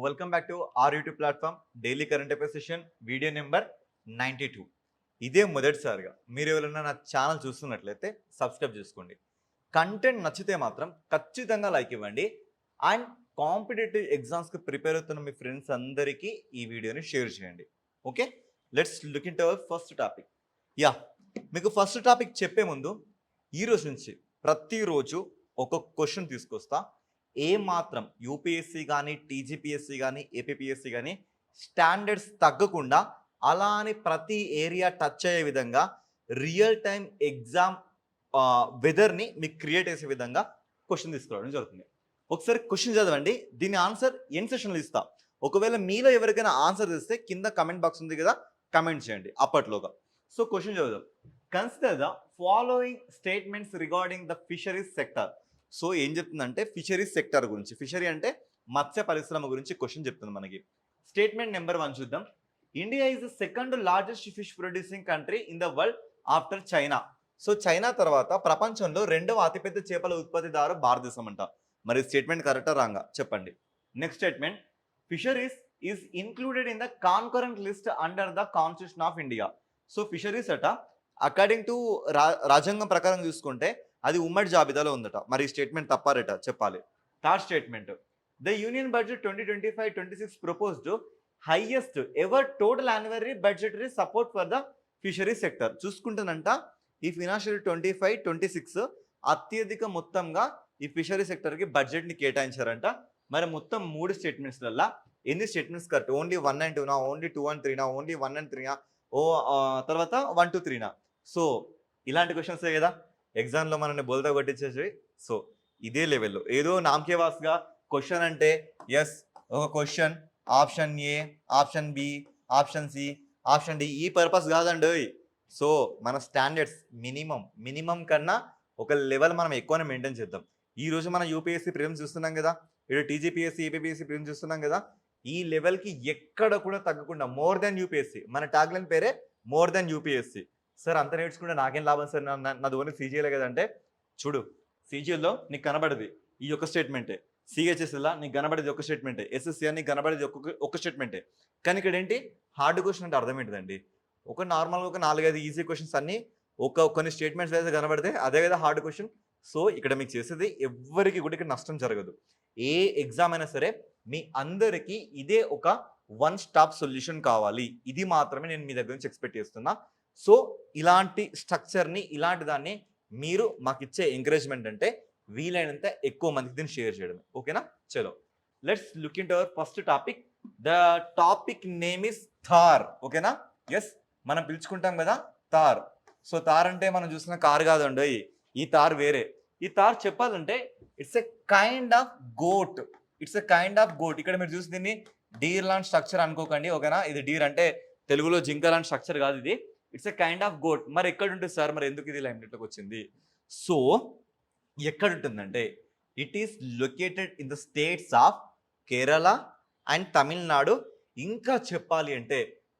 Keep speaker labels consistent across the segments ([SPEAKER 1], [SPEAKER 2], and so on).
[SPEAKER 1] Welcome back to our YouTube platform daily current affairs session video number 92. ఇదే మొదటిసారిగా మీరు ఎవరైనా నా ఛానల్ చూస్తున్నట్లయితే సబ్స్క్రైబ్ చేసుకోండి. కంటెంట్ నచ్చితే మాత్రం ఖచ్చితంగా లైక్ ఇవ్వండి. అండ్ కాంపిటేటివ్ ఎగ్జామ్స్కి ప్రిపేర్ అవుతున్న మీ ఫ్రెండ్స్ అందరికీ ఈ వీడియోని షేర్ చేయండి. Okay, let's look in to our first topic. మీకు ఫస్ట్ టాపిక్ చెప్పే ముందు ఈ రోజు నుంచి ప్రతిరోజు ఒక క్వశ్చన్ తీసుకొస్తా. ఏ మాత్రం యూపీఎస్సీ కానీ టీజీపీఎస్సీ కానీ ఏపీపీఎస్సీ కానీ స్టాండర్డ్స్ తగ్గకుండా అలా అని ప్రతి ఏరియా టచ్ అయ్యే విధంగా రియల్ టైం ఎగ్జామ్ వెదర్ని మీకు క్రియేట్ చేసే విధంగా క్వశ్చన్ తీసుకురావడం జరుగుతుంది. ఒకసారి క్వశ్చన్ చదవండి, దీని ఆన్సర్ ఎండ్ సెషన్లో ఇస్తా. ఒకవేళ మీలో ఎవరికైనా ఆన్సర్ తెస్తే కింద కమెంట్ బాక్స్ ఉంది కదా, కమెంట్ చేయండి అప్పట్లోగా. సో క్వశ్చన్ చదువుదాం. Consider the following statements regarding the fisheries sector. So ఏం చెప్తుందంటే ఫిషరీస్ సెక్టర్ గురించి, ఫిషరీ అంటే మత్స్య పరిశ్రమ గురించి క్వశ్చన్ చెప్తుంది మనకి. స్టేట్మెంట్ నెంబర్ 1 చూద్దాం. India is the second largest fish producing country in the world after China. So China తర్వాత ప్రపంచంలో రెండవ అతిపెద్ద చేపల ఉత్పత్తిదారు భారతదేశం అంట. మరి స్టేట్మెంట్ కరెక్టా రాంగా చెప్పండి. Next statement, fisheries is included in the concurrent list under the constitution of India. So fisheries అట అకార్డింగ్ టు రాజ్యాంగం ప్రకారం చూసుకుంటే అది ఉమ్మడి జాబితాలో ఉందట. మరి ఈ స్టేట్మెంట్ తప్పారట చెప్పాలి. Third statement, the union budget 2025-26 proposed highest ever total annual budgetary support for the fishery sector. చూసుకుంటానంట ఈ ఫినాన్షియల్ 25-26 అత్యధిక మొత్తంగా ఈ ఫిషరీ సెక్టర్కి బడ్జెట్ని కేటాయించారంట. మరి మొత్తం 3 స్టేట్మెంట్స్లల్లా ఎన్ని స్టేట్మెంట్స్ కరెక్ట్? ఓన్లీ 1 and 2నా, ఓన్లీ 2 and 3నా, ఓన్లీ 1 and 3నా, తర్వాత 1, 2, 3నా? సో ఇలాంటి క్వశ్చన్స్ కదా ఎగ్జామ్లో మనల్ని బోల్తా కొట్టించేసి. సో ఇదే లెవెల్లో ఏదో నామకేవాస్గా క్వశ్చన్ అంటే ఎస్ ఒక question option A, option B, option C, option D, ఈ పర్పస్ కాదండి. సో మన స్టాండర్డ్స్ మినిమం కన్నా ఒక లెవెల్ మనం ఎక్కువనే మెయింటైన్ చేద్దాం. ఈ రోజు మనం యూపీఎస్సీ ప్రిలిమ్స్ చూస్తున్నాం కదా, ఇటు టీజీపీఎస్సీ ఏపీపీఎస్సీ ప్రిలిమ్స్ చూస్తున్నాం కదా, ఈ లెవెల్కి ఎక్కడ కూడా తగ్గకుండా మోర్ దెన్ యూపీఎస్సీ. మన ట్యాగ్లైన్ పేరే మోర్ దెన్ యూపీఎస్సీ. సార్ అంత నేర్చుకుంటే నాకేం లాభం సార్, నాది ఓన్లీ సీజీఎలే కదంటే, చూడు సీజీఎల్లో నీకు కనబడేది ఈ యొక్క స్టేట్మెంటే, సిహెచ్ఎస్ఎల్లా నీకు కనబడేది ఒక స్టేట్మెంటే, ఎస్ఎస్సీ నీకు కనబడేది ఒక స్టేట్మెంటే. కానీ ఇక్కడ ఏంటి హార్డ్ క్వశ్చన్ అంటే అర్థం ఏంటిదండి? ఒక నార్మల్గా ఒక 4-5 ఈజీ క్వశ్చన్స్ అన్నీ కొన్ని స్టేట్మెంట్స్ అయితే కనబడితే అదే కదా హార్డ్ క్వశ్చన్. సో ఇక్కడ మీకు చేసేది ఎవ్వరికి కూడా ఇక్కడ నష్టం జరగదు. ఏ ఎగ్జామ్ అయినా సరే మీ అందరికీ ఇదే ఒక 1 స్టాప్ సొల్యూషన్ కావాలి. ఇది మాత్రమే నేను మీ దగ్గర నుంచి ఎక్స్పెక్ట్ చేస్తున్నా. సో ఇలాంటి స్ట్రక్చర్ని, ఇలాంటి దాన్ని మీరు మాకు ఇచ్చే ఎంకరేజ్మెంట్ అంటే వీలైనంత ఎక్కువ మందికి దీన్ని షేర్ చేయడమే. ఓకేనా? చలో let's look in to our first topic. The topic name is Thar. ఓకేనా? ఎస్, మనం పిలుచుకుంటాం కదా థార్. సో థార్ అంటే మనం చూసిన కార్ కాదండి, ఈ థార్ వేరే. ఈ థార్ చెప్పాలంటే it's a kind of goat. ఇక్కడ మీరు చూసి దీన్ని డీర్ లాంటి స్ట్రక్చర్ అనుకోకండి. ఓకేనా? ఇది డీర్ అంటే తెలుగులో జింక లాంటి స్ట్రక్చర్ కాదు, ఇది it's a kind of goat. మరి ఎక్కడ ఉంటుంది సార్, మరి ఎందుకు ఇది లైమ్లైట్లోకి వచ్చింది? సో ఎక్కడ ఉంటుందంటే it is located in the states of Kerala and Tamil Nadu. ఇంకా చెప్పాలి అంటే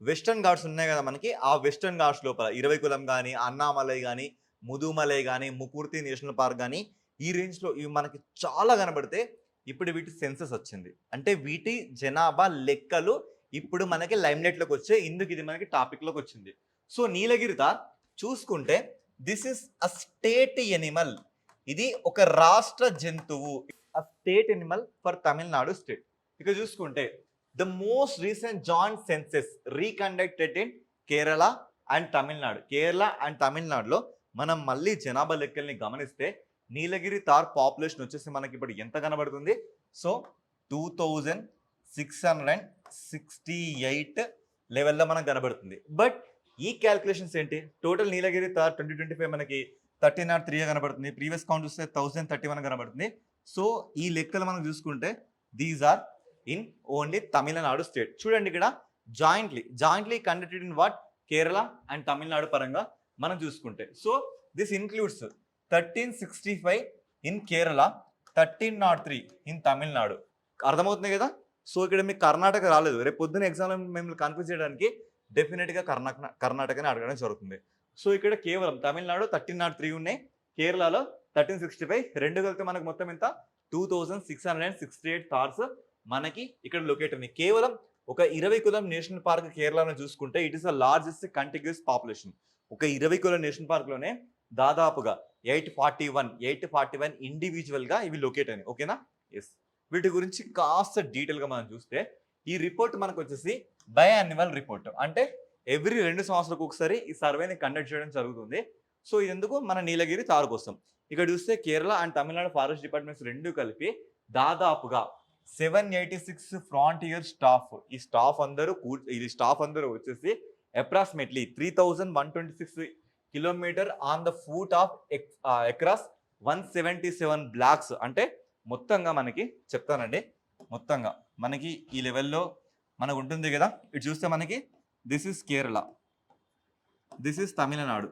[SPEAKER 1] వెస్టర్న్ ఘాట్స్ ఉన్నాయి కదా మనకి, ఆ వెస్టర్న్ ఘాట్స్ లోపల ఇరవైకులం కానీ, అన్నామలై కానీ, ముదుమలై కానీ, ముకుర్తి నేషనల్ పార్క్ కానీ, ఈ రేంజ్లో ఇవి మనకి చాలా కనబడితే ఇప్పుడు వీటి సెన్సస్ వచ్చింది. అంటే వీటి జనాభా లెక్కలు ఇప్పుడు మనకి లైమ్లైట్లోకి వచ్చాయి. ఇందుకు ఇది మనకి టాపిక్లోకి వచ్చింది. సో నీలగిరి థార్ చూసుకుంటే this is a state animal. ఇది ఒక రాష్ట్ర జంతువు, a state animal for Tamil Nadu state. ఇక చూసుకుంటే the most recent joint census reconducted in Kerala and Tamil Nadu. Kerala and తమిళనాడులో మనం మళ్ళీ జనాభా లెక్కల్ని గమనిస్తే నీలగిరి థార్ పాపులేషన్ వచ్చేసి మనకి ఇప్పుడు ఎంత కనబడుతుంది? సో 2668 లెవెల్లో మనకు కనబడుతుంది. బట్ ఈ క్యాల్కులేషన్స్ ఏంటి? టోటల్ నీలగిరి థార్ 2025 మనకి 1303 కనబడుతుంది. ప్రీవియస్ కౌంట్ చూస్తే 1031 కనబడుతుంది. సో ఈ లెక్కలు మనం చూసుకుంటే these are in only Tamil Nadu state. చూడండి ఇక్కడ jointly conducted in what? Kerala and Tamil Nadu పరంగా మనం చూసుకుంటే. So this includes 1365 in Kerala, 1303 in Tamil Nadu. అర్థమవుతుంది కదా? సో ఇక్కడ మీకు కర్ణాటక రాలేదు. రేపు పొద్దున ఎగ్జామ్లో మిమ్మల్ని కన్ఫ్యూజ్ చేయడానికి డెఫినెట్గా కర్ణాటకని అడగడం జరుగుతుంది. సో ఇక్కడ కేవలం తమిళనాడు 1303 ఉన్నాయి, కేరళలో 1365, రెండు కలిపితే మనకు మొత్తం ఎంత? 2668 థార్స్ మనకి ఇక్కడ లొకేట్ ఉంది. కేవలం ఒక 20 కులం నేషనల్ పార్క్ కేరళను చూసుకుంటే it is the largest contiguous population. ఒక 20 కులం నేషనల్ పార్క్ లోనే దాదాపుగా 841 ఇండివిజువల్ గా ఇవి లొకేట్ అయినాయి. ఓకేనా? ఎస్. వీటి గురించి కాస్త డీటెయిల్ గా మనం చూస్తే ఈ రిపోర్ట్ మనకు వచ్చేసి బయాన్యువల్ రిపోర్ట్. అంటే ఎవ్రీ 2 సంవత్సరాలకు ఒకసారి ఈ సర్వేని కండక్ట్ చేయడం జరుగుతుంది. సో ఇది ఎందుకు? మన నీలగిరి తారు కోసం. ఇక్కడ చూస్తే Kerala and Tamil Nadu forest departments రెండు కలిపి దాదాపుగా 786 ఫ్రాంటియర్ స్టాఫ్. ఈ స్టాఫ్ అందరూ వచ్చేసి approximately 3126 kilometre on the foot of across 177 blocks. అంటే మొత్తంగా మనకి చెప్తానండి, మొత్తంగా మనకి ఈ లెవెల్లో మనకు ఉంటుంది కదా. ఇటు చూస్తే మనకి this is Kerala, this is Tamil Nadu.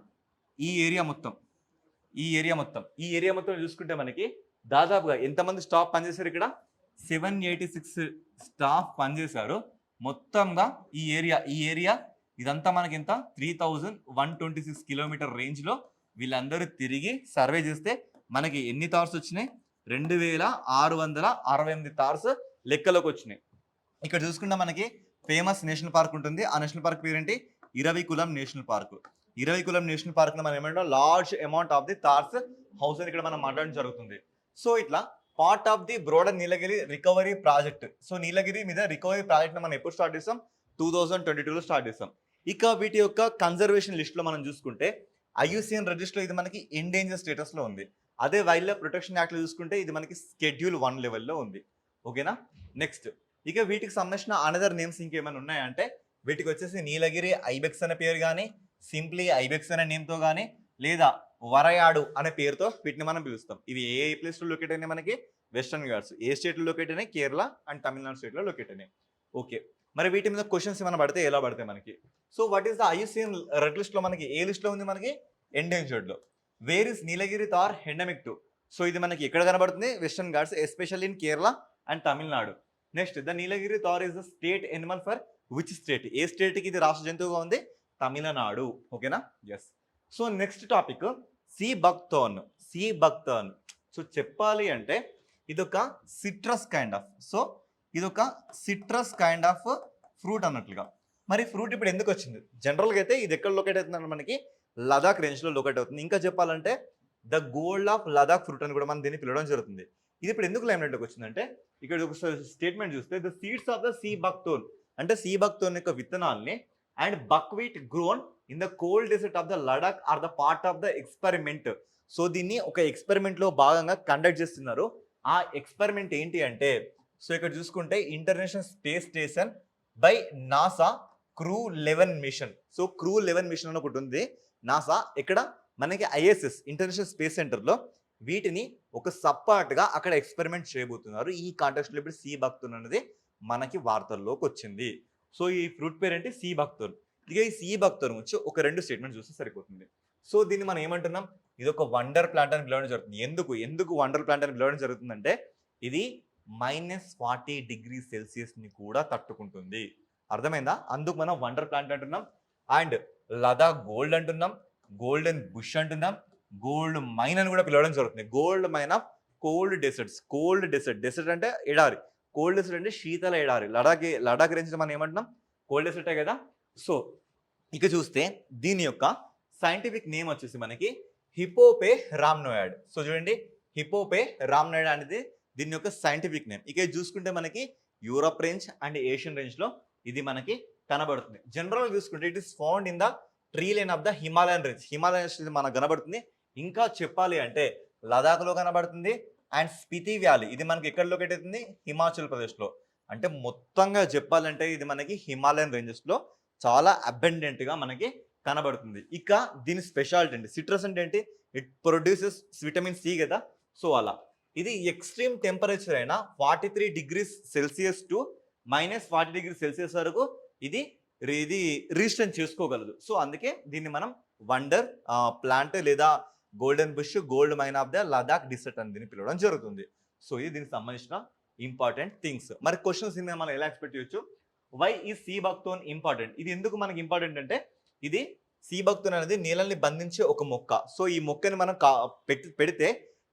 [SPEAKER 1] ఈ ఏరియా మొత్తం చూసుకుంటే మనకి దాదాపుగా ఎంతమంది స్టాఫ్ పనిచేశారు ఇక్కడ? 786 స్టాఫ్ పనిచేశారు మొత్తంగా. ఈ ఏరియా ఇదంతా మనకి ఎంత? 3126 కిలోమీటర్ రేంజ్ లో వీళ్ళందరూ తిరిగి సర్వే చేస్తే మనకి ఎన్ని తార్స్ వచ్చినాయి? 2668 తార్స్ లెక్కలోకి వచ్చినాయి. ఇక్కడ చూసుకుంటే మనకి ఫేమస్ నేషనల్ పార్క్ ఉంటుంది. ఆ నేషనల్ పార్క్ పేరేంటి? Eravikulam national park. Eravikulam national park లో మనం ఏమంటాం? Large amount of the tahrs house అని ఇక్కడ మనం మాట్లాడడం జరుగుతుంది. సో ఇట్లా part of the broader Nilgiri recovery project. So Nilgiri మీద రికవరీ ప్రాజెక్ట్ మనం ఎప్పుడు స్టార్ట్ చేస్తాం? 2022లో స్టార్ట్ చేస్తాం. ఇక వీటి యొక్క కన్జర్వేషన్ లిస్ట్ లో మనం చూసుకుంటే IUCN రిజిస్టర్ లో ఇది మనకి ఎండేంజర్ స్టేటస్ లో ఉంది. అదే వైల్డ్ లైఫ్ ప్రొటెక్షన్ యాక్ట్ లో చూసుకుంటే ఇది మనకి Schedule 1 లెవెల్లో ఉంది. ఓకేనా? నెక్స్ట్ ఇక వీటికి సంబంధించిన అనదర్ నేమ్స్ ఇంకేమైనా ఉన్నాయంటే వీటికి వచ్చేసి నీలగిరి ఐబెక్స్ అనే పేరు కానీ, సింప్లీ ఐబెక్స్ అనే నేమ్తో కానీ, లేదా వరయాడు అనే పేరుతో వీటిని మనం పిలుస్తాం. ఇవి ఏ ప్లేస్ లో లొకేట్ అయినాయి? మనకి వెస్టర్న్ ఘాట్స్. ఏ స్టేట్ లో లొకేట్ అయినాయి? కేరళ అండ్ తమిళనాడు స్టేట్ లో లొకేట్ అయినాయి. ఓకే, మరి వీటి మీద క్వశ్చన్స్ ఏమైనా పడితే ఎలా పడతాయి మనకి? So what is the IUCN red list లో మనకి ఏ లిస్ట్ లో ఉంది? మనకి ఎండేంజర్డ్ లో. Where is Nilgiri tar endemic to? So ఇది మనకి ఎక్కడ కనబడుతుంది? Western Ghats, especially in Kerala and Tamil Nadu. Next the Nilgiri tar is the state animal for which state? ఏ స్టేట్ కి ఇది రాష్ట్ర జంతువుగా ఉంది? తమిళనాడు. ఓకేనా? Yes. So next topic sea buckthorn. So చెప్పాలి అంటే ఇదొక సిట్రస్ కైండ్ ఆఫ్ ఫ్రూట్ అన్నట్లుగా. మరి ఫ్రూట్ ఇప్పుడు ఎందుకు వచ్చింది? జనరల్గా అయితే ఇది ఎక్కడ లొకేట్ అవుతుంది? మనకి లదాఖ్ రేంజ్ లో లొకేట్ అవుతుంది. ఇంకా చెప్పాలంటే the gold of Ladakh fruit అని కూడా మనం దీన్ని పిలవడం జరుగుతుంది. ఇది ఇప్పుడు ఎందుకు లైమ్లైట్లోకి వచ్చిందంటే ఇక్కడ ఒక స్టేట్మెంట్ చూస్తే the seeds of the sea buckthorn, అంటే సీ బక్థోర్న్ యొక్క విత్తనాల్ని and buckwheat grown in the cold desert of the Ladakh are the part of the experiment. So దీన్ని ఒక ఎక్స్పెరిమెంట్ లో భాగంగా కండక్ట్ చేస్తున్నారు. ఆ ఎక్స్పెరిమెంట్ ఏంటి అంటే, సో ఇక్కడ చూసుకుంటే International Space Station by NASA crew 11 mission. So crew 11 mission అని ఒకటి ఉంది నాసా. ఇక్కడ మనకి ISS ఇంటర్నేషనల్ స్పేస్ సెంటర్ లో వీటిని ఒక సబ్పార్ట్ గా అక్కడ ఎక్స్పెరిమెంట్ చేయబోతున్నారు. ఈ కాంటెక్స్ట్ లో ఇప్పుడు సీ బక్థోర్న్ అనేది మనకి వార్తల్లోకి వచ్చింది. సో ఈ ఫ్రూట్ పేరు ఏంటి? See buckthorn. ఇక ఈ సీ బక్థోర్న్ వచ్చి ఒక 2 స్టేట్మెంట్ చూస్తే సరిపోతుంది. సో దీన్ని మనం ఏమంటున్నాం? ఇది ఒక వండర్ ప్లాంట్ అని పిలవడం జరుగుతుంది. ఎందుకు వండర్ ప్లాంట్ అని పిలవడం జరుగుతుందంటే ఇది -40 డిగ్రీ సెల్సియస్ ని కూడా తట్టుకుంటుంది. అర్థమైందా? అందుకు మనం వండర్ ప్లాంట్ అంటున్నాం. అండ్ లదాఖ్ గోల్డ్ అంటున్నాం, గోల్డెన్ బుష్ అంటున్నాం, గోల్డ్ మైన్ అని కూడా పిలవడం జరుగుతుంది. Gold mine of cold desert అంటే ఎడారి. కోల్డ్ డెసర్ట్ అంటే శీతల ఎడారి. లడాక్ రేంజ్ మనం ఏమంటున్నాం? కోల్డ్ డెసర్టే కదా. సో ఇక చూస్తే దీని యొక్క సైంటిఫిక్ నేమ్ వచ్చేసి మనకి హిపోపే రామ్నోయాడ్. సో చూడండి, హిపోపే రామ్నోయాడ్ అనేది దీని యొక్క సైంటిఫిక్ నేమ్. ఇక చూసుకుంటే మనకి Europe range and Asian range లో ఇది మనకి కనబడుతుంది. జనరల్ చూసుకుంటే it is found in the tree line of the Himalayan range. మనకు కనబడుతుంది. ఇంకా చెప్పాలి అంటే లదాఖ్ లో కనబడుతుంది. అండ్ స్పితి వ్యాలీ ఇది మనకి ఎక్కడ లొకేట్ అవుతుంది? హిమాచల్ ప్రదేశ్ లో. అంటే మొత్తంగా చెప్పాలంటే ఇది మనకి హిమాలయన్ రేంజెస్ లో చాలా అబెండెంట్ గా మనకి కనబడుతుంది. ఇక దీని స్పెషాలిటీ ఏంటి? సిట్రస్ అంటే ఏంటి? ఇట్ ప్రొడ్యూసెస్ విటమిన్ సి కదా. సో అలా ఇది ఎక్స్ట్రీమ్ టెంపరేచర్ అయినా 43 degrees celsius to -40 degree celsius వరకు ఇది రీస్టెంట్ చేసుకోగలదు. సో అందుకే దీన్ని మనం వండర్ ప్లాంట్ లేదా golden bush, gold mine of the Ladakh desert అని దీన్ని పిలవడం జరుగుతుంది. సో ఇది దీనికి సంబంధించిన ఇంపార్టెంట్ థింగ్స్. మరి క్వశ్చన్స్ దీన్ని మనం ఎలా ఎక్స్పెక్ట్ చేయొచ్చు? వై ఈ సీ బక్థోర్న్ ఇంపార్టెంట్? ఇది ఎందుకు మనకి ఇంపార్టెంట్ అంటే ఇది సీ బక్థోర్న్ అనేది నీళ్ళని బంధించే ఒక మొక్క. సో ఈ మొక్కని మనం పెడితే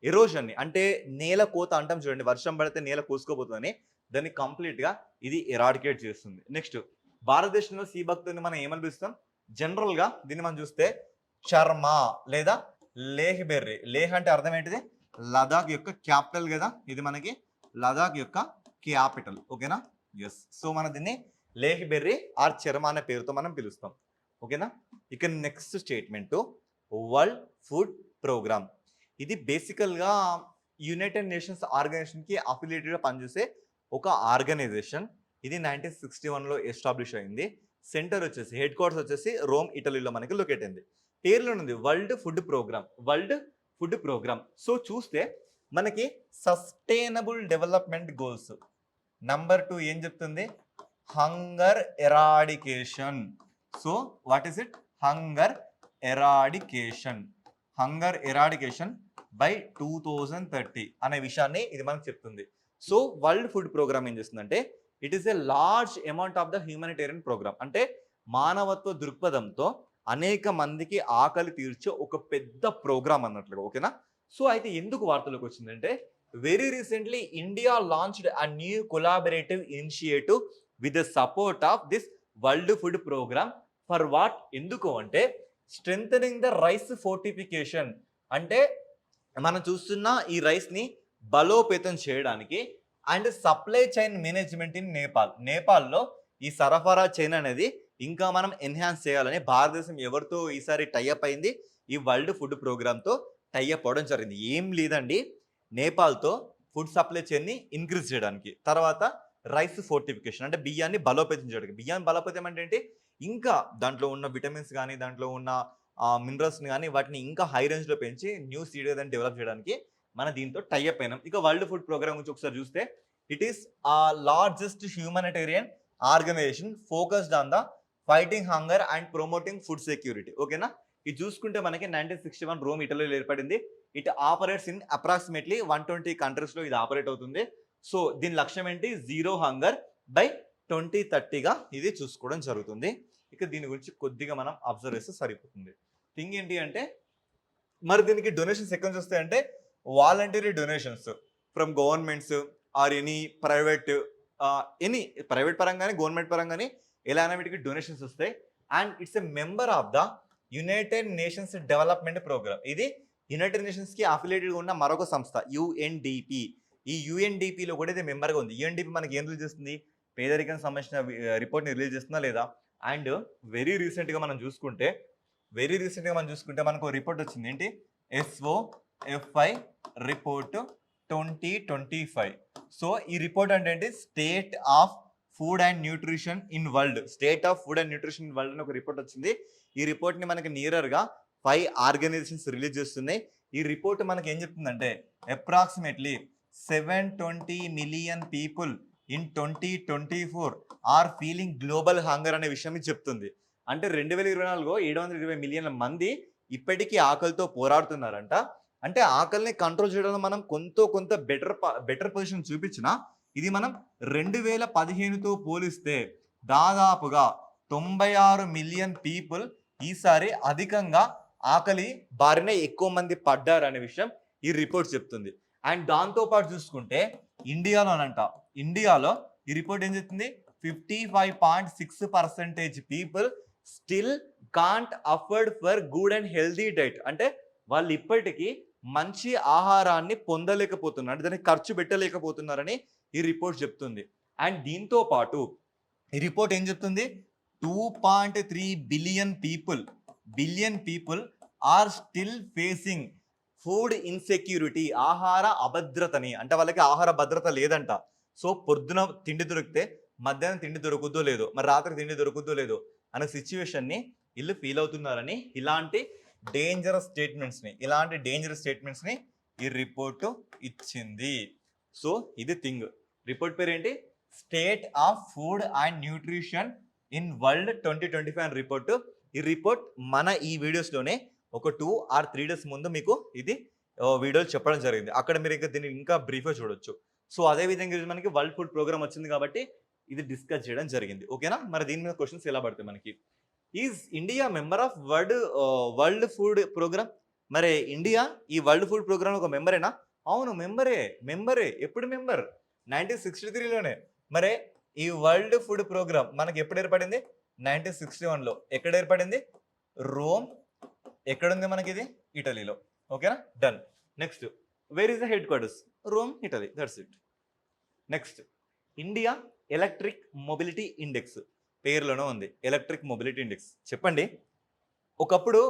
[SPEAKER 1] ఎరోషన్ని, అంటే నేల కోత అంటాం చూడండి, వర్షం పడితే నేల కోసుకోపోతుందని, దాన్ని కంప్లీట్గా ఇది ఎరాడికేట్ చేస్తుంది. నెక్స్ట్, భారతదేశంలో సీ భక్తుని మనం ఏమని పిలుస్తాం? జనరల్గా దీన్ని మనం చూస్తే చర్మ లేదా లేహ్ బెర్రీ. లేహ్ అంటే అర్థం ఏంటిది? లదాఖ్ యొక్క క్యాపిటల్ కదా, ఇది మనకి లదాఖ్ యొక్క క్యాపిటల్. ఓకేనా? ఎస్. సో మనం దీన్ని లేహ్ బెర్రీ ఆర్ చర్మ అనే పేరుతో మనం పిలుస్తాం. ఓకేనా? ఇక next statement, world food programme. ఇది బేసికల్గా యునైటెడ్ నేషన్స్ ఆర్గనైజేషన్కి అఫిలియేటెడ్గా పనిచేసే ఒక ఆర్గనైజేషన్. ఇది 1961లో ఎస్టాబ్లిష్ అయింది. సెంటర్ వచ్చేసి, హెడ్ క్వార్టర్స్ వచ్చేసి రోమ్, ఇటలీలో మనకి లొకేట్ అయింది. పేర్లో ఉంది world food programme, world food programme. So చూస్తే మనకి సస్టైనబుల్ డెవలప్మెంట్ గోల్స్ నంబర్ 2 ఏం చెప్తుంది? Hunger eradication. So what is it? Hunger eradication. Hunger eradication by 2030 అనే విషయాన్ని ఇది మనకు చెప్తుంది. సో వరల్డ్ ఫుడ్ ప్రోగ్రామ్ ఏం చేస్తుందంటే, it is a large amount of the humanitarian programme. అంటే మానవత్వ దృక్పథంతో అనేక మందికి ఆకలి తీర్చే ఒక పెద్ద ప్రోగ్రామ్ అన్నట్లుగా. ఓకేనా? సో అయితే ఎందుకు వార్తలకు వచ్చిందంటే, very recently India launched a new collaborative initiative with the support of this world food programme. For what? ఎందుకు అంటే స్ట్రెంథనింగ్ ద రైస్ ఫోర్టిఫికేషన్. అంటే మనం చూస్తున్న ఈ రైస్ని బలోపేతం చేయడానికి, and supply chain management in Nepal. నేపాల్లో ఈ సరఫరా చైన్ అనేది ఇంకా మనం ఎన్హాన్స్ చేయాలని భారతదేశం ఎవరితో ఈసారి టైఅప్ అయింది? ఈ వరల్డ్ ఫుడ్ ప్రోగ్రామ్తో టైఅప్ అవడం జరిగింది. ఏం లేదండి, నేపాల్తో ఫుడ్ సప్లై చైన్ని ఇంక్రీజ్ చేయడానికి, తర్వాత రైస్ ఫోర్టిఫికేషన్ అంటే బియ్యాన్ని బలోపేతం చేయడానికి. బియ్యాన్ని బలోపేతం అంటే ఏంటి? ఇంకా దాంట్లో ఉన్న విటమిన్స్ కానీ, దాంట్లో ఉన్న మినరల్స్ని కానీ, వాటిని ఇంకా హై రేంజ్లో పెంచి న్యూ సీడ్ ఏదైనా డెవలప్ చేయడానికి మన దీంతో టైఅప్ అయినాం. ఇక వరల్డ్ ఫుడ్ ప్రోగ్రామ్ గురించి ఒకసారి చూస్తే, it is largest humanitarian organisation focused on the fighting hunger and promoting food security. ఓకేనా? ఇది చూసుకుంటే మనకి 1961 రోమ్, ఇటలీలో ఏర్పడింది. ఇట్ ఆపరేట్స్ ఇన్ అప్రాక్సిమేట్లీ 120 కంట్రీస్లో ఇది ఆపరేట్ అవుతుంది. సో దీని లక్ష్యం ఏంటి? జీరో హంగర్ బై 2030గా ఇది చూసుకోవడం జరుగుతుంది. ఇక దీని గురించి కొద్దిగా మనం అబ్జర్వ్ చేస్తే సరిపోతుంది. థింగ్ ఏంటి అంటే, మరి దీనికి డొనేషన్స్ ఎక్కడి నుంచి వస్తాయంటే, voluntary donations from governments or any private పరంగా కానీ, గవర్నమెంట్ పరంగా కానీ ఎలానే వీటికి డొనేషన్స్ వస్తాయి. And it's a member of the United Nations development programme. ఇది యునైటెడ్ నేషన్స్కి అఫిలియేటెడ్ ఉన్న మరొక సంస్థ, యుఎన్డిపి. ఈ యుఎన్డిపిలో కూడా ఇది మెంబర్గా ఉంది. యుఎన్డిపి మనకి ఏం రిలీజ్ చేస్తుంది? పేదరికానికి సంబంధించిన రిపోర్ట్ని రిలీజ్ చేస్తుందా లేదా? అండ్ వెరీ రీసెంట్గా మనం చూసుకుంటే మనకు రిపోర్ట్ వచ్చింది. ఏంటి? SOFI report 2025. సో ఈ రిపోర్ట్ అంటే ఏంటి? State of food and nutrition in world. State of food and nutrition in world అని ఒక రిపోర్ట్ వచ్చింది. ఈ రిపోర్ట్ని మనకి నియరర్గా 5 ఆర్గనైజేషన్స్ రిలీజ్ చేస్తున్నాయి. ఈ రిపోర్ట్ మనకి ఏం చెప్తుందంటే, approximately 720 million people in 2024 are feeling global hunger అనే విషయం ఇది చెప్తుంది. అంటే 2024లో 720 మిలియన్ల మంది ఇప్పటికీ ఆకలితో పోరాడుతున్నారంట. అంటే ఆకలిని కంట్రోల్ చేయడంలో మనం కొంత బెటర్ పొజిషన్ చూపించినా, ఇది మనం 2015తో పోలిస్తే దాదాపుగా 96 మిలియన్ పీపుల్ ఈసారి అధికంగా ఆకలి బారిన ఎక్కువ మంది పడ్డారు అనే విషయం ఈ రిపోర్ట్ చెప్తుంది. అండ్ దాంతోపాటు చూసుకుంటే ఇండియాలో ఈ రిపోర్ట్ ఏం చెప్తుంది? 55.6% people still can't afford for good and healthy diet. అంటే వాళ్ళు ఇప్పటికీ మంచి ఆహారాన్ని పొందలేకపోతున్నారు, దానికి ఖర్చు పెట్టలేకపోతున్నారని ఈ రిపోర్ట్ చెప్తుంది. అండ్ దీంతో పాటు ఈ రిపోర్ట్ ఏం చెప్తుంది? 2.3 billion people are still facing food insecurity, ఆహార అభద్రతని. అంటే వాళ్ళకి ఆహార భద్రత లేదంట. సో పొద్దున తిండి దొరికితే మధ్యాహ్నం తిండి దొరుకుద్దో లేదో, మరి రాత్రి తిండి దొరుకుద్దో లేదో అనే సిచ్యువేషన్ని వీళ్ళు ఫీల్ అవుతున్నారని ఇలాంటి డేంజరస్ స్టేట్మెంట్స్ని ఈ రిపోర్టు ఇచ్చింది. సో ఇది థింగ్. రిపోర్ట్ పేరు ఏంటి? State of food and nutrition in world 2025 అని రిపోర్టు. ఈ రిపోర్ట్ మన ఈ వీడియోస్లోనే ఒక 2 or 3 days ముందు మీకు ఇది వీడియోలు చెప్పడం జరిగింది. అక్కడ మీరు దీన్ని ఇంకా బ్రీఫ్గా చూడొచ్చు. సో అదేవిధంగా మనకి వరల్డ్ ఫుడ్ ప్రోగ్రామ్ వచ్చింది కాబట్టి ఇది డిస్కస్ చేయడం జరిగింది. ఓకేనా? మరి దీని మీద క్వశ్చన్స్ ఎలా పడతాయి మనకి? Is India member of world food programme? మరి ఇండియా ఈ వరల్డ్ ఫుడ్ ప్రోగ్రామ్ ఒక మెంబరేనా? అవును మెంబరే. ఎప్పుడు మెంబర్? 1963లోనే. మరే ఈ వరల్డ్ ఫుడ్ ప్రోగ్రామ్ మనకి ఎప్పుడు ఏర్పడింది? 1961లో. ఎక్కడ ఏర్పడింది? రోమ్. ఎక్కడుంది మనకిది? ఇటలీలో. ఓకేనా? Done. Next where is the head quarters? Rome, Italy. That's it. Next India electric mobility index పేరులోనే ఉంది. Electric mobility index. చెప్పండి, ఒకప్పుడు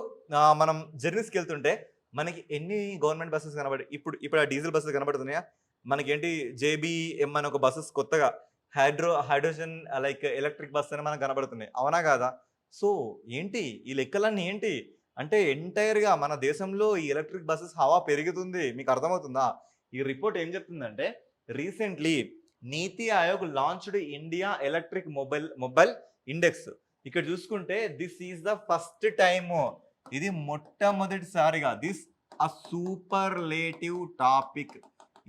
[SPEAKER 1] మనం జర్నీస్కి వెళ్తుంటే మనకి ఎన్ని గవర్నమెంట్ బస్సెస్ కనబడి ఇప్పుడు ఆ డీజిల్ బస్సెస్ కనబడుతున్నాయా? మనకేంటి జేబీఎం అని ఒక బస్సెస్ కొత్తగా హైడ్రోజన్ లైక్ ఎలక్ట్రిక్ బస్ అని మనకు కనబడుతున్నాయి. అవునా కాదా? సో ఏంటి ఈ లెక్కలన్నీ ఏంటి అంటే ఎంటైర్గా మన దేశంలో ఈ ఎలక్ట్రిక్ బస్సెస్ హవా పెరుగుతుంది. మీకు అర్థమవుతుందా? ఈ రిపోర్ట్ ఏం చెప్తుందంటే రీసెంట్లీ నీతి Aayog launched India electric mobile index. ఇక్కడ చూసుకుంటే this is the first time, ఇది మొట్టమొదటిసారిగా దిస్ అ సూపర్లేటివ్ టాపిక్.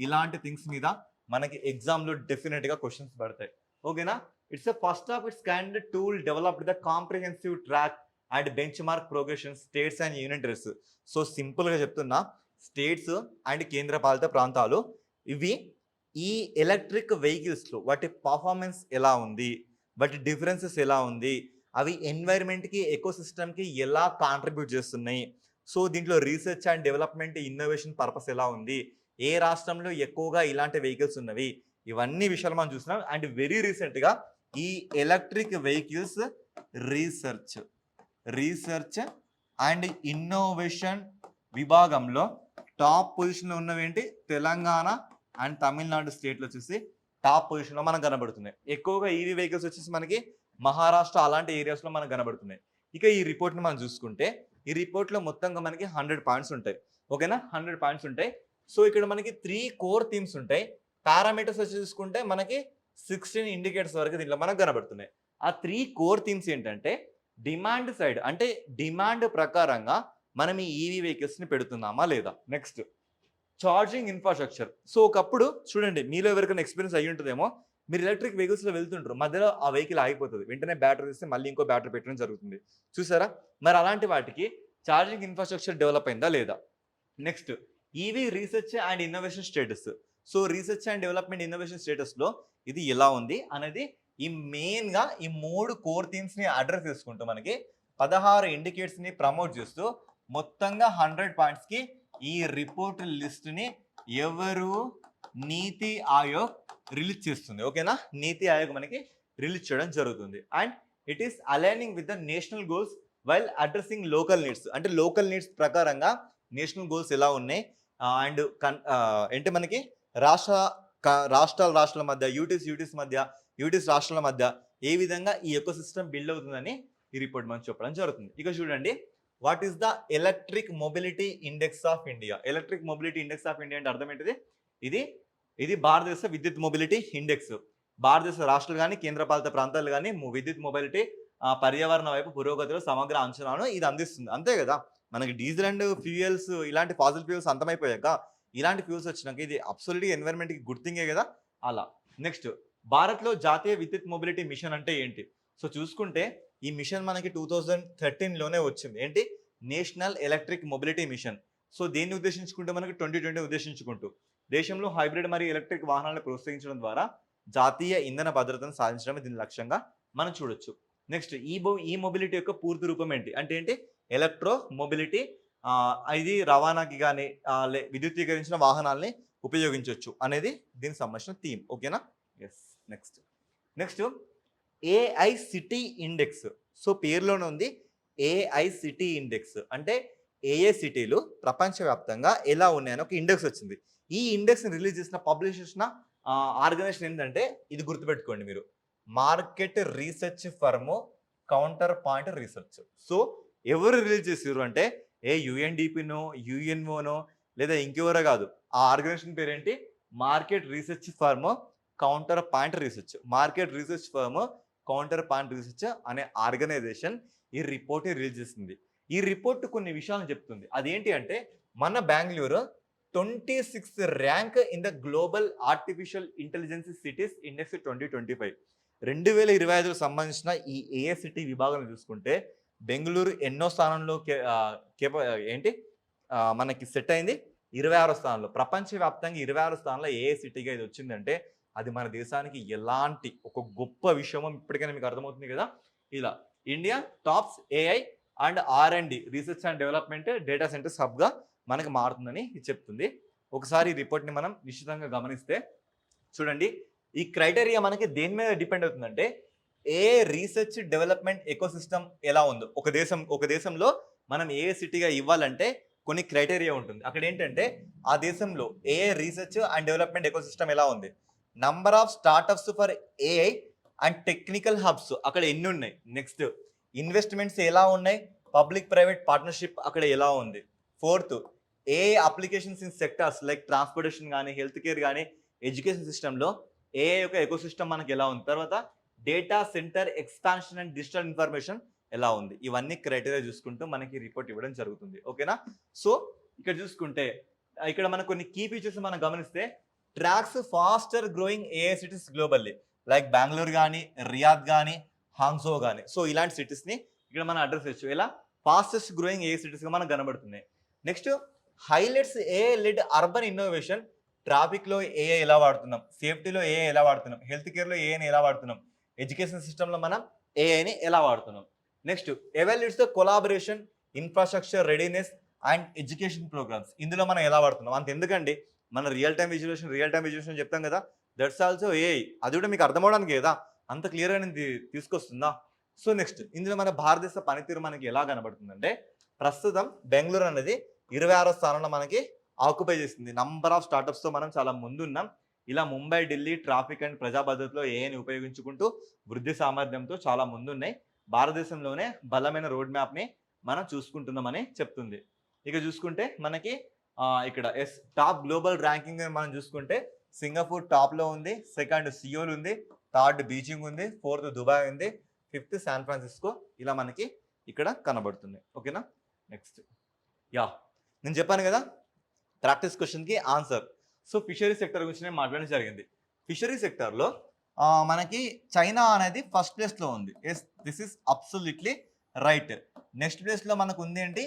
[SPEAKER 1] ఇలాంటి థింగ్స్ మీద మనకి ఎగ్జామ్లో డెఫినెట్గా క్వశ్చన్స్ పడతాయి. ఓకేనా? It's a first of it's kind tool developed the comprehensive track and bench mark progression states and union territories. So సింపుల్గా చెప్తున్నా, స్టేట్స్ అండ్ కేంద్రపాలిత ప్రాంతాలు ఇవి ఈ ఎలక్ట్రిక్ వెహికల్స్లో వాటి పర్ఫార్మెన్స్ ఎలా ఉంది, వాటి డిఫరెన్సెస్ ఎలా ఉంది, అవి ఎన్వైర్న్మెంట్కి ఎకోసిస్టమ్కి ఎలా కాంట్రిబ్యూట్ చేస్తున్నాయి, సో దీంట్లో research and development innovation purpose ఎలా ఉంది, ఏ రాష్ట్రంలో ఎక్కువగా ఇలాంటి వెహికల్స్ ఉన్నవి, ఇవన్నీ విషయాలు మనం చూస్తున్నాం. అండ్ వెరీ రీసెంట్గా ఈ electric vehicles research and innovation విభాగంలో టాప్ పొజిషన్లో ఉన్నవేంటి? తెలంగాణ అండ్ తమిళనాడు స్టేట్లో వచ్చేసి టాప్ పొజిషన్లో మనకు కనబడుతున్నాయి. ఎక్కువగా ఈవీ వెహికల్స్ వచ్చేసి మనకి మహారాష్ట్ర అలాంటి ఏరియాస్లో మనకు కనబడుతున్నాయి. ఇక ఈ రిపోర్ట్ని మనం చూసుకుంటే ఈ రిపోర్ట్లో మొత్తంగా మనకి 100 పాయింట్స్ ఉంటాయి. ఓకేనా? 100 పాయింట్స్ ఉంటాయి. సో ఇక్కడ మనకి 3 కోర్ థీమ్స్ ఉంటాయి. పారామీటర్స్ వచ్చి చూసుకుంటే మనకి 16 ఇండికేటర్స్ వరకు దీంట్లో మనకు కనబడుతున్నాయి. ఆ 3 కోర్ థీమ్స్ ఏంటంటే డిమాండ్ సైడ్, అంటే డిమాండ్ ప్రకారంగా మనం ఈ ఈవీ వెహికల్స్ని పెడుతున్నామా లేదా. Next charging infrastructure. సో ఒకప్పుడు చూడండి, మీలో ఎవరికైనా ఎక్స్పీరియన్స్ అయ్యి ఉంటుందేమో, మీరు ఎలక్ట్రిక్ వెహికల్స్లో వెళ్తుంటారు, మధ్యలో ఆ వెహికల్ ఆగిపోతుంది, వెంటనే బ్యాటరీ తీస్తే మళ్ళీ ఇంకో బ్యాటరీ పెట్టడం జరుగుతుంది, చూసారా? మరి అలాంటి వాటికి ఛార్జింగ్ ఇన్ఫ్రాస్ట్రక్చర్ డెవలప్ అయిందా లేదా. Next EV research and innovation status. So research and development innovation స్టేటస్లో ఇది ఎలా ఉంది అనేది ఈ మెయిన్గా ఈ 3 కోర్ థీమ్స్ని అడ్రస్ చేసుకుంటూ మనకి 16 ఇండికేటర్స్ని ప్రమోట్ చేస్తూ మొత్తంగా 100 పాయింట్స్కి ఈ రిపోర్ట్ లిస్ట్ని ఎవరు? నీతి ఆయోగ్ రిలీజ్ చేస్తుంది. ఓకేనా? నీతి ఆయోగ్ మనకి రిలీజ్ చేయడం జరుగుతుంది. And it is aligning with the national goals while addressing local needs. అంటే లోకల్ నీడ్స్ ప్రకారంగా నేషనల్ గోల్స్ ఎలా ఉన్నాయి అండ్ ఏంటి మనకి రాష్ట్రాల మధ్య, యూటీస్ మధ్య, రాష్ట్రాల మధ్య ఏ విధంగా ఈ ఎకో సిస్టమ్ బిల్డ్ అవుతుందని ఈ రిపోర్ట్ మనం చెప్పడం జరుగుతుంది. ఇక చూడండి, what is the electric mobility index of India. Electric mobility index of India అంటే అర్థం ఏంటిది? ఇది భారతదేశ విద్యుత్ మొబిలిటీ ఇండెక్స్. భారతదేశ రాష్ట్రాలు కానీ కేంద్రపాలిత ప్రాంతాలు కానీ విద్యుత్ మొబిలిటీ పర్యావరణ వైపు పురోగతిలో సమగ్ర అంచనాను ఇది అందిస్తుంది. అంతే కదా, మనకి డీజిల్ అండ్ ఫ్యూయల్స్ ఇలాంటి ఫాసిల్ ఫ్యూయల్స్ అంతమైపోయాక ఇలాంటి ఫ్యూల్స్ వచ్చినాక ఇది అబ్సల్యూట్గా ఎన్వైరన్మెంట్కి గుడ్ థింగే కదా. అలా నెక్స్ట్ భారత్లో జాతీయ విద్యుత్ మొబిలిటీ మిషన్ అంటే ఏంటి? సో చూసుకుంటే ఈ మిషన్ మనకి 2013లోనే వచ్చింది. ఏంటి? National electric mobility mission. So దీన్ని ఉద్దేశించుకుంటే మనకి 2020 ఉద్దేశించుకుంటూ దేశంలో హైబ్రిడ్ మరియు ఎలక్ట్రిక్ వాహనాలను ప్రోత్సహించడం ద్వారా జాతీయ ఇంధన భద్రతను సాధించడమే దీని లక్ష్యంగా మనం చూడొచ్చు. నెక్స్ట్ ఈ మొబిలిటీ యొక్క పూర్తి రూపం ఏంటి అంటే ఏంటి? Electro mobility. ఇది రవాణాకి కానీ విద్యుత్తీకరించిన వాహనాలని ఉపయోగించవచ్చు అనేది దీనికి సంబంధించిన థీమ్. ఓకేనా? Yes. Next AI city index. So పేరులోనే ఉంది ఏఐసిటీ ఇండెక్స్. అంటే ఏఏ సిటీలు ప్రపంచవ్యాప్తంగా ఎలా ఉన్నాయని ఒక ఇండెక్స్ వచ్చింది. ఈ ఇండెక్స్ని రిలీజ్ చేసిన పబ్లిష్ చేసిన ఆర్గనైజేషన్ ఏంటంటే ఇది గుర్తుపెట్టుకోండి మీరు, market research firm Counterpoint research. So ఎవరు రిలీజ్ చేసారు అంటే యుఎన్డిపినో యుఎన్ఓనో లేదా ఇంకెవరో కాదు. ఆ ఆర్గనైజేషన్ పేరేంటి? Market research firm Counterpoint research. Market research firm Counterpoint research అనే ఆర్గనైజేషన్ ఈ రిపోర్ట్ని రిలీజ్ చేసింది. ఈ రిపోర్ట్ కొన్ని విషయాలను చెప్తుంది. అదేంటి అంటే మన Bengaluru 26th rank in the global artificial intelligence cities index 2025. 2025కు సంబంధించిన ఈ ఏఐసిటీ విభాగం చూసుకుంటే బెంగళూరు ఎన్నో స్థానంలో మనకి సెట్ అయింది 26వ స్థానంలో. ప్రపంచవ్యాప్తంగా 26వ స్థానంలో ఏ సిటీగా ఇది వచ్చిందంటే అది మన దేశానికి ఎలాంటి ఒక గొప్ప విషయమో ఇప్పటికైనా మీకు అర్థమవుతుంది కదా. ఇలా India tops AI and R&D research and development data centers హబ్గా మనకి మారుతుందని ఇది చెప్తుంది. ఒకసారి ఈ రిపోర్ట్ని మనం నిశ్చితంగా గమనిస్తే చూడండి, ఈ క్రైటీరియా మనకి దేని మీద డిపెండ్ అవుతుందంటే ఏ రీసెర్చ్ డెవలప్మెంట్ ఎకోసిస్టమ్ ఎలా ఉందో ఒక దేశంలో మనం ఏ సిటీగా ఇవ్వాలంటే కొన్ని క్రైటీరియా ఉంటుంది. అక్కడ ఏంటంటే ఆ దేశంలో ఏ రీసెర్చ్ అండ్ డెవలప్మెంట్ ఎకోసిస్టమ్ ఎలా ఉంది, number of startups for AI and technical hubs అక్కడ ఎన్ని ఉన్నాయి, నెక్స్ట్ ఇన్వెస్ట్మెంట్స్ ఎలా ఉన్నాయి, పబ్లిక్ ప్రైవేట్ పార్ట్నర్షిప్ అక్కడ ఎలా ఉంది, fourth A applications in sectors like transportation కానీ హెల్త్ కేర్ కానీ ఎడ్యుకేషన్ సిస్టంలో ఏ యొక్క ఎకోసిస్టమ్ మనకి ఎలా ఉంది, తర్వాత data centre expansion and digital information ఎలా ఉంది. ఇవన్నీ క్రైటీరియా చూసుకుంటూ మనకి రిపోర్ట్ ఇవ్వడం జరుగుతుంది. ఓకేనా. సో ఇక్కడ చూసుకుంటే ఇక్కడ మనకు కొన్ని కీ ఫీచర్స్ మనం గమనిస్తే tracks faster growing AI cities globally like Bengaluru కానీ రియాద్ కానీ హాంగ్జో కానీ. సో ఇలాంటి సిటీస్ని ఇక్కడ మనం అడ్రస్ చేయొచ్చు. ఇలా ఫాస్టెస్ట్ గ్రోయింగ్ ఏఐ సిటీస్గా మనకు కనబడుతున్నాయి. Next highlights AI led urban innovation. ట్రాఫిక్లో ఏఐ ఎలా వాడుతున్నాం, సేఫ్టీలో ఏఐ ఎలా వాడుతున్నాం, హెల్త్ కేర్లో ఏఐని ఎలా వాడుతున్నాం, ఎడ్యుకేషన్ సిస్టంలో మనం ఏఐని ఎలా వాడుతున్నాం. Next evaluates the collaboration infrastructure readiness and education programs. ఇందులో మనం ఎలా వాడుతున్నాం. అంత ఎందుకండి, మన రియల్ టైం విజువలేషన్ చెప్తాం కదా, దట్స్ ఆల్సో ఏఐ. అది కూడా మీకు అర్థమవడానికి కదా అంత క్లియర్గా నేను తీసుకొస్తుందా. సో నెక్స్ట్ ఇందులో మన భారతదేశ పనితీరు మనకి ఎలా కనబడుతుందంటే ప్రస్తుతం బెంగళూరు అనేది 26వ స్థానంలో మనకి ఆక్యుపై చేసింది. నంబర్ ఆఫ్ స్టార్టప్స్తో మనం చాలా ముందున్నాం. ఇలా ముంబై, ఢిల్లీ ట్రాఫిక్ అండ్ ప్రజా భద్రతలో ఏఐని ఉపయోగించుకుంటూ వృద్ధి సామర్థ్యంతో చాలా ముందున్నాయి. భారతదేశంలోనే బలమైన రోడ్ మ్యాప్ని మనం చూసుకుంటున్నామని చెప్తుంది. ఇక చూసుకుంటే మనకి ఇక్కడ టాప్ గ్లోబల్ ర్యాంకింగ్ మనం చూసుకుంటే సింగపూర్ టాప్లో ఉంది, సెకండ్ సియోల్ ఉంది, థర్డ్ బీజింగ్ ఉంది, ఫోర్త్ దుబాయ్ ఉంది, ఫిఫ్త్ శాన్ ఫ్రాన్సిస్కో. ఇలా మనకి ఇక్కడ కనబడుతుంది. ఓకేనా. నెక్స్ట్ నేను చెప్పాను కదా ప్రాక్టీస్ క్వశ్చన్కి ఆన్సర్. సో ఫిషరీ సెక్టర్ గురించి నేను మాట్లాడడం జరిగింది. ఫిషరీ సెక్టర్లో మనకి చైనా అనేది ఫస్ట్ ప్లేస్లో ఉంది. Yes, this is absolutely right. Next ప్లేస్లో మనకు ఉంది ఏంటి,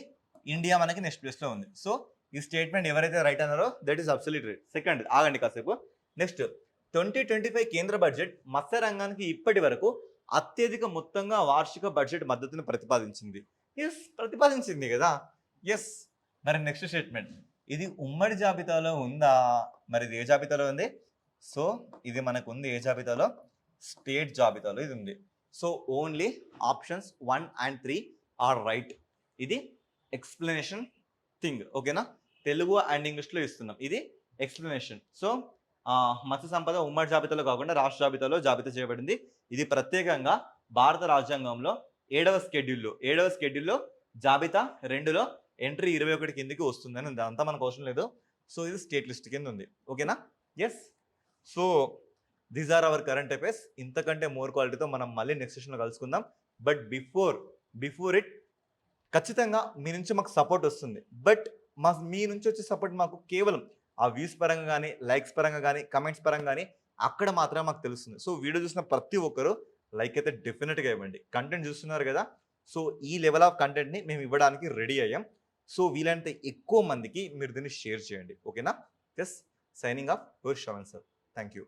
[SPEAKER 1] ఇండియా మనకి నెక్స్ట్ ప్లేస్లో ఉంది. సో ఈ స్టేట్మెంట్ ఎవరైతే రైట్ అన్నారో that is absolute right. Second ఆగండి కాసేపు. నెక్స్ట్ 2025 కేంద్ర బడ్జెట్ మత్స్య రంగానికి ఇప్పటి వరకు అత్యధిక మొత్తంగా వార్షిక బడ్జెట్ మద్దతును ప్రతిపాదించింది కదా. ఎస్. మరి నెక్స్ట్ స్టేట్మెంట్ ఇది ఉమ్మడి జాబితాలో ఉందా, మరి ఇది ఏ జాబితాలో ఉంది. సో ఇది మనకు ఉంది ఏ జాబితాలో, స్టేట్ జాబితాలో ఇది ఉంది. So only options 1 and 3 are right. ఇది ఎక్స్ప్లెనేషన్ థింగ్. ఓకేనా. తెలుగు అండ్ ఇంగ్లీష్లో ఇస్తున్నాం, ఇది ఎక్స్ప్లెనేషన్. సో మత్స్య సంపద ఉమ్మడి జాబితాలో కాకుండా రాష్ట్ర జాబితాలో జాబితా చేయబడింది. ఇది ప్రత్యేకంగా భారత రాజ్యాంగంలో 7వ షెడ్యూల్లో జాబితా 2లో ఎంట్రీ 21 కిందకి వస్తుందని ఉంది. అంతా మనకు అవసరం లేదు. సో ఇది స్టేట్ లిస్ట్ కింద ఉంది. ఓకేనా. Yes. So these are our current affairs. ఇంతకంటే మోర్ క్వాలిటీతో మనం మళ్ళీ నెక్స్ట్ సెషన్లో కలుసుకుందాం. బట్ బిఫోర్ ఇట్ ఖచ్చితంగా మీ నుంచి మాకు సపోర్ట్ వస్తుంది. బట్ మీ నుంచి వచ్చే సపోర్ట్ మాకు కేవలం ఆ వ్యూస్ పరంగా కానీ, లైక్స్ పరంగా కానీ, కమెంట్స్ పరంగా కానీ అక్కడ మాత్రమే మాకు తెలుస్తుంది. సో వీడియో చూసిన ప్రతి ఒక్కరు లైక్ అయితే డెఫినెట్గా ఇవ్వండి. కంటెంట్ చూస్తున్నారు కదా. సో ఈ లెవెల్ ఆఫ్ కంటెంట్ని మేము ఇవ్వడానికి రెడీ అయ్యాం. సో వీలైనంత ఎక్కువ మందికి మీరు దీన్ని షేర్ చేయండి. ఓకేనా. Yes, signing off your Shravan sir. Thank you.